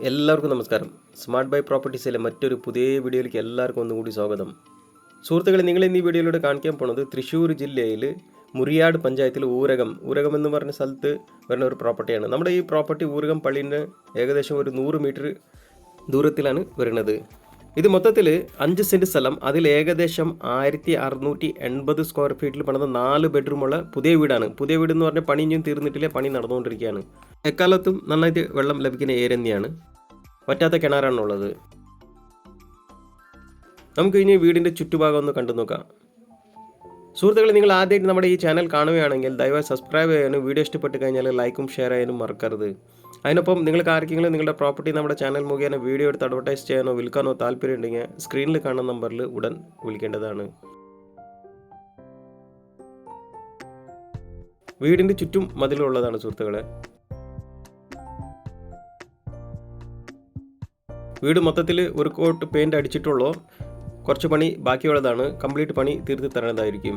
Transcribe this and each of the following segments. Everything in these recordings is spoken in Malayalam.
എല്ലാവർക്കും നമസ്കാരം. സ്മാർട്ട് ബൈ പ്രോപ്പർട്ടീസിലെ മറ്റൊരു പുതിയ വീഡിയോയിലേക്ക് എല്ലാവർക്കും ഒന്നുകൂടി സ്വാഗതം. സുഹൃത്തുക്കളെ, നിങ്ങൾ ഇന്ന് ഈ വീഡിയോയിലൂടെ കാണിക്കാൻ പോകുന്നത് തൃശ്ശൂർ ജില്ലയിൽ മുറിയാട് പഞ്ചായത്തിൽ ഊരകം എന്ന് പറഞ്ഞ സ്ഥലത്ത് വരുന്ന ഒരു പ്രോപ്പർട്ടിയാണ്. നമ്മുടെ ഈ പ്രോപ്പർട്ടി ഊരകം പള്ളിന് ഏകദേശം ഒരു 100 മീറ്റർ ദൂരത്തിലാണ് വരുന്നത്. ഇത് മൊത്തത്തിൽ 5 സെൻറ്റ് സ്ഥലം, അതിൽ ഏകദേശം 1680 സ്ക്വയർ ഫീറ്റിൽ പണിത 4 ബെഡ്റൂമുള്ള പുതിയ വീടാണ്. പുതിയ വീട് എന്ന് പറഞ്ഞാൽ പണിയൊന്നും തീർന്നിട്ടില്ല, പണി നടന്നുകൊണ്ടിരിക്കുകയാണ്. എക്കാലത്തും നന്നായിട്ട് വെള്ളം ലഭിക്കുന്ന ഏരിയ തന്നെയാണ്. പറ്റാത്ത കിണറാണുള്ളത്. നമുക്ക് ഇനി വീടിൻ്റെ ചുറ്റുഭാഗം ഒന്ന് കണ്ടു നോക്കാം. സുഹൃത്തുക്കളെ, നിങ്ങൾ ആദ്യമായിട്ട് നമ്മുടെ ഈ ചാനൽ കാണുകയാണെങ്കിൽ ദയവായി സബ്സ്ക്രൈബ് ചെയ്യാനും വീഡിയോ ഇഷ്ടപ്പെട്ട് കഴിഞ്ഞാൽ ലൈക്കും ഷെയർ ചെയ്യാനും മറക്കരുത്. അതിനൊപ്പം നിങ്ങൾക്ക് ആർക്കെങ്കിലും നിങ്ങളുടെ പ്രോപ്പർട്ടി നമ്മുടെ ചാനൽ മുഖേന വീഡിയോ എടുത്ത് അഡ്വർടൈസ് ചെയ്യാനോ വിൽക്കാനോ താല്പര്യം ഉണ്ടെങ്കിൽ സ്ക്രീനിൽ കാണുന്ന നമ്പറിൽ ഉടൻ വിളിക്കേണ്ടതാണ്. വീടിൻ്റെ ചുറ്റും മതിലുള്ളതാണ് സുഹൃത്തുക്കളെ. വീട് മൊത്തത്തിൽ ഒരു കോട്ട് പെയിൻറ് അടിച്ചിട്ടുള്ളൂ. കുറച്ച് പണി ബാക്കിയുള്ളതാണ്. കംപ്ലീറ്റ് പണി തീർത്ത് തരുന്നതായിരിക്കും.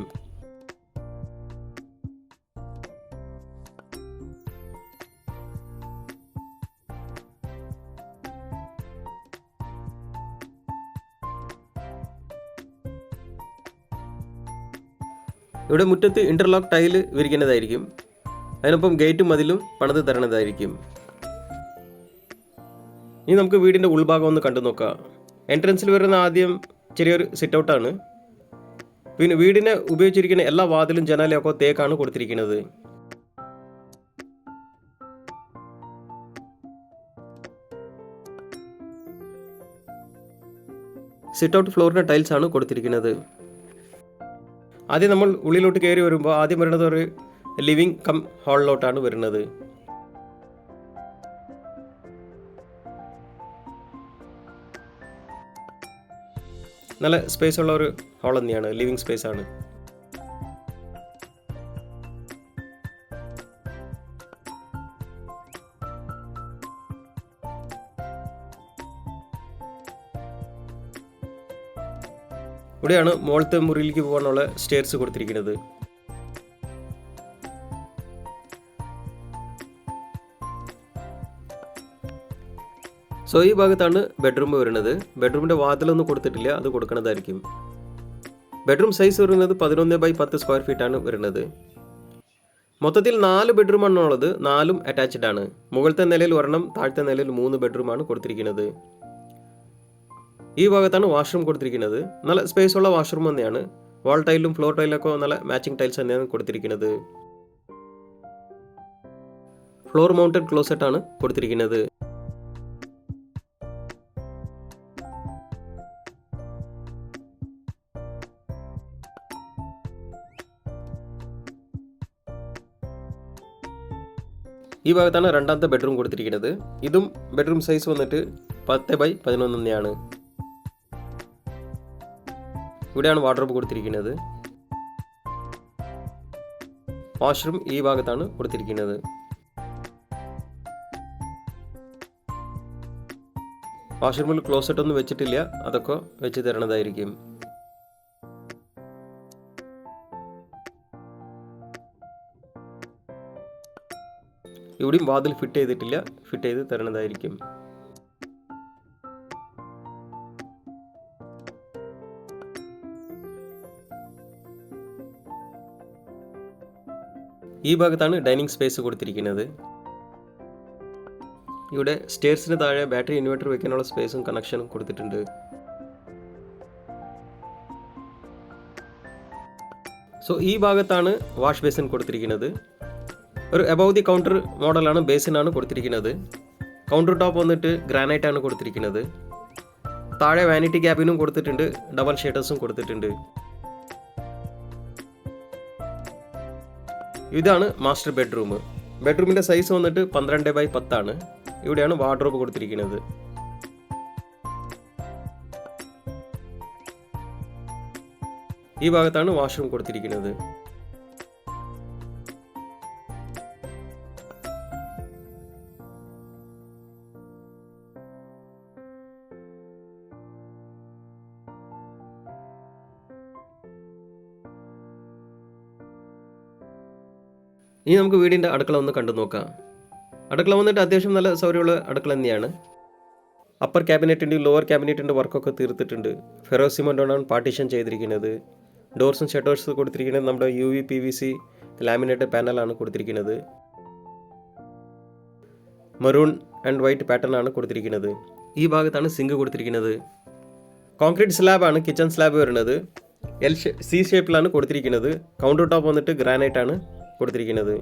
ഇവിടെ മുറ്റത്ത് ഇൻ്റർലോക്ക് ടൈല് വിരിക്കുന്നതായിരിക്കും. അതിനൊപ്പം ഗേറ്റും മതിലും പണിത് തരുന്നതായിരിക്കും. ഇനി നമുക്ക് വീടിൻ്റെ ഉൾഭാഗം ഒന്ന് കണ്ടു നോക്കാം. എൻട്രൻസിൽ വരുന്ന ആദ്യം ചെറിയൊരു സിറ്റ് ഔട്ടാണ്. പിന്നെ വീടിനെ ഉപയോഗിച്ചിരിക്കുന്ന എല്ലാ വാതിലും ജനാലയൊക്കെ തേക്കാണ് കൊടുത്തിരിക്കുന്നത്. സിറ്റ് ഔട്ട് ഫ്ലോറിൻ്റെ ടൈൽസ് ആണ് കൊടുത്തിരിക്കുന്നത്. ആദ്യം നമ്മൾ ഉള്ളിലോട്ട് കയറി വരുമ്പോൾ ആദ്യം വരുന്നത് ഒരു ലിവിങ് കം ഹാളിലോട്ടാണ് വരുന്നത്. നല്ല സ്പേസ് ഉള്ള ഒരു ഹാൾ തന്നെയാണ്, ലിവിങ് സ്പേസ് ആണ്. ഇവിടെയാണ് മുകളിലത്തെ മുറിയിലേക്ക് പോകാനുള്ള സ്റ്റെയർസ് കൊടുത്തിരിക്കുന്നത്. സോ ഈ ഭാഗത്താണ് ബെഡ്റൂം വരുന്നത്. ബെഡ്റൂമിൻ്റെ വാതിലൊന്നും കൊടുത്തിട്ടില്ല, അത് കൊടുക്കുന്നതായിരിക്കും. ബെഡ്റൂം സൈസ് വരുന്നത് 11x10 സ്ക്വയർ ഫീറ്റാണ് വരുന്നത്. മൊത്തത്തിൽ 4 ബെഡ്റൂമാണ് ഉള്ളത്. 4ഉം അറ്റാച്ച്ഡ് ആണ്. മുകളിലത്തെ നിലയിൽ ഒരെണ്ണം, താഴത്തെ നിലയിൽ 3 ബെഡ്റൂമാണ് കൊടുത്തിരിക്കുന്നത്. ഈ ഭാഗത്താണ് വാഷ്റൂം കൊടുത്തിരിക്കുന്നത്. നല്ല സ്പേസ് ഉള്ള വാഷ്റൂം തന്നെയാണ്. വാൾ ടൈലും ഫ്ലോർ ടൈലൊക്കെ നല്ല മാച്ചിങ് ടൈൽസ് തന്നെയാണ് കൊടുത്തിരിക്കുന്നത്. ഫ്ലോർ മൗണ്ടഡ് ക്ലോസറ്റ് ആണ് കൊടുത്തിരിക്കുന്നത്. ഈ ഭാഗത്താണ് രണ്ടാമത്തെ ബെഡ്റൂം കൊടുത്തിരിക്കുന്നത്. ഇതും ബെഡ്റൂം സൈസ് വന്നിട്ട് 10x11 തന്നെയാണ്. ഇവിടെയാണ് വാർഡ്രോബ് കൊടുത്തിരിക്കുന്നത്. വാഷ്റൂം ഈ ഭാഗത്താണ് കൊടുത്തിരിക്കുന്നത്. വാഷ്റൂമിൽ ക്ലോസറ്റ് ഒന്നും വെച്ചിട്ടില്ല, അതൊക്കെ വെച്ച് തരണതായിരിക്കും. ഇവിടെയും വാതിൽ ഫിറ്റ് ചെയ്തിട്ടില്ല, ഫിറ്റ് ചെയ്ത് തരുന്നതായിരിക്കും. ഈ ഭാഗത്താണ് ഡൈനിങ് സ്പേസ് കൊടുത്തിരിക്കുന്നത്. ഇവിടെ സ്റ്റെയർസിന് താഴെ ബാറ്ററി ഇൻവെർട്ടർ വെക്കാനുള്ള സ്പേസും കണക്ഷനും കൊടുത്തിട്ടുണ്ട്. സോ ഈ ഭാഗത്താണ് വാഷ് ബേസിൻ കൊടുത്തിരിക്കുന്നത്. ഒരു എബവ് ദി കൗണ്ടർ മോഡലാണ് ബേസിനാണ് കൊടുത്തിരിക്കുന്നത്. കൗണ്ടർ ടോപ്പ് വന്നിട്ട് ഗ്രാനൈറ്റ് ആണ് കൊടുത്തിരിക്കുന്നത്. താഴെ വാനിറ്റി ക്യാബിനും കൊടുത്തിട്ടുണ്ട്, ഡബിൾ ഷേഡേഴ്സും കൊടുത്തിട്ടുണ്ട്. ഇതാണ് മാസ്റ്റർ ബെഡ്റൂം. ബെഡ്റൂമിൻ്റെ സൈസ് വന്നിട്ട് 12x10 ആണ്. ഇവിടെയാണ് വാർഡ്രോബ് കൊടുത്തിരിക്കുന്നത്. ഈ ഭാഗത്താണ് വാഷ്റൂം കൊടുത്തിരിക്കുന്നത്. ഇനി നമുക്ക് വീടിൻ്റെ അടുക്കള ഒന്ന് കണ്ടു നോക്കാം. അടുക്കള വന്നിട്ട് അത്യാവശ്യം നല്ല സൗകര്യമുള്ള അടുക്കള തന്നെയാണ്. അപ്പർ ക്യാബിനറ്റിൻ്റെയും ലോവർ ക്യാബിനറ്റിൻ്റെ വർക്കൊക്കെ തീർത്തിട്ടുണ്ട്. ഫെറോ സിമൻ്റോടാണ് പാർട്ടീഷൻ ചെയ്തിരിക്കുന്നത്. ഡോർസും ഷട്ടേഴ്സ് കൊടുത്തിരിക്കുന്നത് നമ്മുടെ UV PVC ലാമിനേറ്റ് പാനലാണ് കൊടുത്തിരിക്കുന്നത്. മെറൂൺ ആൻഡ് വൈറ്റ് പാറ്റേൺ ആണ് കൊടുത്തിരിക്കുന്നത്. ഈ ഭാഗത്താണ് സിങ്ക് കൊടുത്തിരിക്കുന്നത്. കോൺക്രീറ്റ് സ്ലാബാണ് കിച്ചൺ സ്ലാബ് വരുന്നത്. C ഷേപ്പിലാണ് കൊടുത്തിരിക്കുന്നത്. കൗണ്ടർ ടോപ്പ് വന്നിട്ട് ഗ്രാനൈറ്റ് ആണ് കൊടുത്തിരിക്കുന്നത്.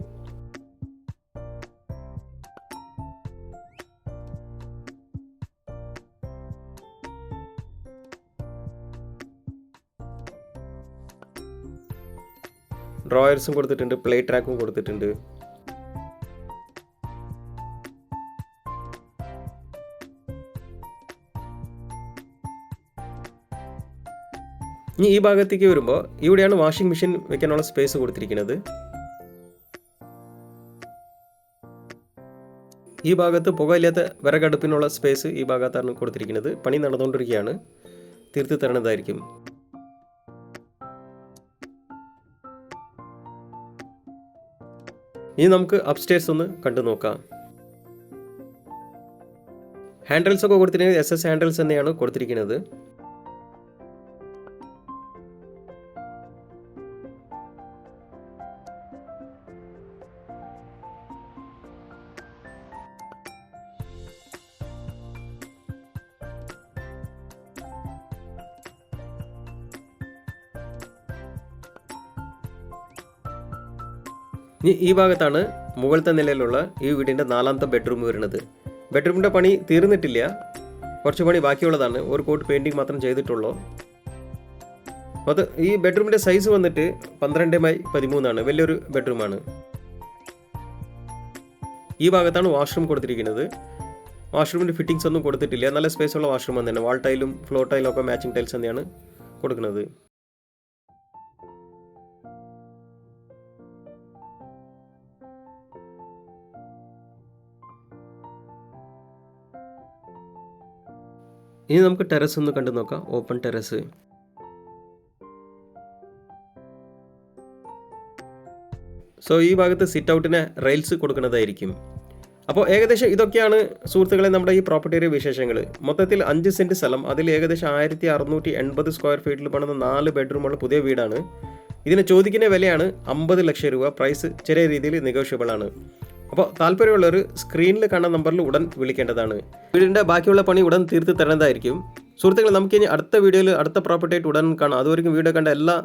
ഡ്രോയേഴ്സും കൊടുത്തിട്ടുണ്ട്, പ്ലേറ്റ് റാക്കും കൊടുത്തിട്ടുണ്ട്. ഇനി ഈ ഭാഗത്തേക്ക് വരുമ്പോൾ ഇവിടെയാണ് വാഷിംഗ് മെഷീൻ വെക്കാനുള്ള സ്പേസ് കൊടുത്തിരിക്കുന്നത്. ഈ ഭാഗത്ത് പുകയില്ലാത്ത വിറകടുപ്പിനുള്ള സ്പേസ് ഈ ഭാഗത്താണ് കൊടുത്തിരിക്കുന്നത്. പണി നടന്നുകൊണ്ടിരിക്കുകയാണ്, തീർത്ത് തരണതായിരിക്കും. ഇനി നമുക്ക് അപ്സ്റ്റേഴ്സ് ഒന്ന് കണ്ടു നോക്കാം. ഹാൻഡിൽസ് ഒക്കെ കൊടുത്തിരിക്കുന്നത് SS ഹാൻഡിൽസ് തന്നെയാണ് കൊടുത്തിരിക്കുന്നത്. ഇനി ഈ ഭാഗത്താണ് മുകളിലത്തെ നിലയിലുള്ള ഈ വീടിൻ്റെ 4ാമത്തെ ബെഡ്റൂം വരുന്നത്. ബെഡ്റൂമിൻ്റെ പണി തീർന്നിട്ടില്ല, കുറച്ച് പണി ബാക്കിയുള്ളതാണ്. ഒരു കോട്ട് പെയിൻറ്റിങ് മാത്രം ചെയ്തിട്ടുള്ളൂ. അത് ഈ ബെഡ്റൂമിൻ്റെ സൈസ് വന്നിട്ട് 12x13 വലിയൊരു ബെഡ്റൂമാണ്. ഈ ഭാഗത്താണ് വാഷ്റൂം കൊടുത്തിരിക്കുന്നത്. വാഷ്റൂമിൻ്റെ ഫിറ്റിങ്സ് ഒന്നും കൊടുത്തിട്ടില്ല, നല്ല സ്പേസ് ഉള്ള വാഷ്റൂം തന്നെയാണ്. വാൾ ടൈലും ഫ്ലോർ ടൈലും ഒക്കെ മാച്ചിങ് ടൈൽസ് തന്നെയാണ് കൊടുക്കുന്നത്. ഇനി നമുക്ക് ടെറസ് ഒന്ന് കണ്ടു നോക്കാം. Open terrace. ഈ ഭാഗത്ത് സിറ്റ് ഔട്ടിന് റെയിൽസ് കൊടുക്കുന്നതായിരിക്കും. അപ്പോൾ ഏകദേശം ഇതൊക്കെയാണ് സുഹൃത്തുക്കളെ നമ്മുടെ ഈ പ്രോപ്പർട്ടിയുടെ വിശേഷങ്ങൾ. മൊത്തത്തിൽ 5 സെൻറ്റ് സ്ഥലം, അതിൽ ഏകദേശം 1680 സ്ക്വയർ ഫീറ്റിൽ പണിത 4 ബെഡ്റൂമുള്ള പുതിയ വീടാണ്. ഇതിന് ചോദിക്കുന്ന വിലയാണ് 50 ലക്ഷം രൂപ. പ്രൈസ് ചെറിയ രീതിയിൽ നെഗോഷ്യബിൾ ആണ്. അപ്പോൾ താല്പര്യമുള്ളവർ സ്ക്രീനിൽ കാണുന്ന നമ്പറിൽ ഉടൻ വിളിക്കേണ്ടതാണ്. വീടിൻ്റെ ബാക്കിയുള്ള പണി ഉടൻ തീർത്ത് തരുന്നതായിരിക്കും. സുഹൃത്തുക്കളെ, നമുക്കിനി അടുത്ത വീഡിയോയിൽ അടുത്ത പ്രോപ്പർട്ടി ആയിട്ട് ഉടൻ കാണാം. അതുവരെയും വീഡിയോ കണ്ട എല്ലാ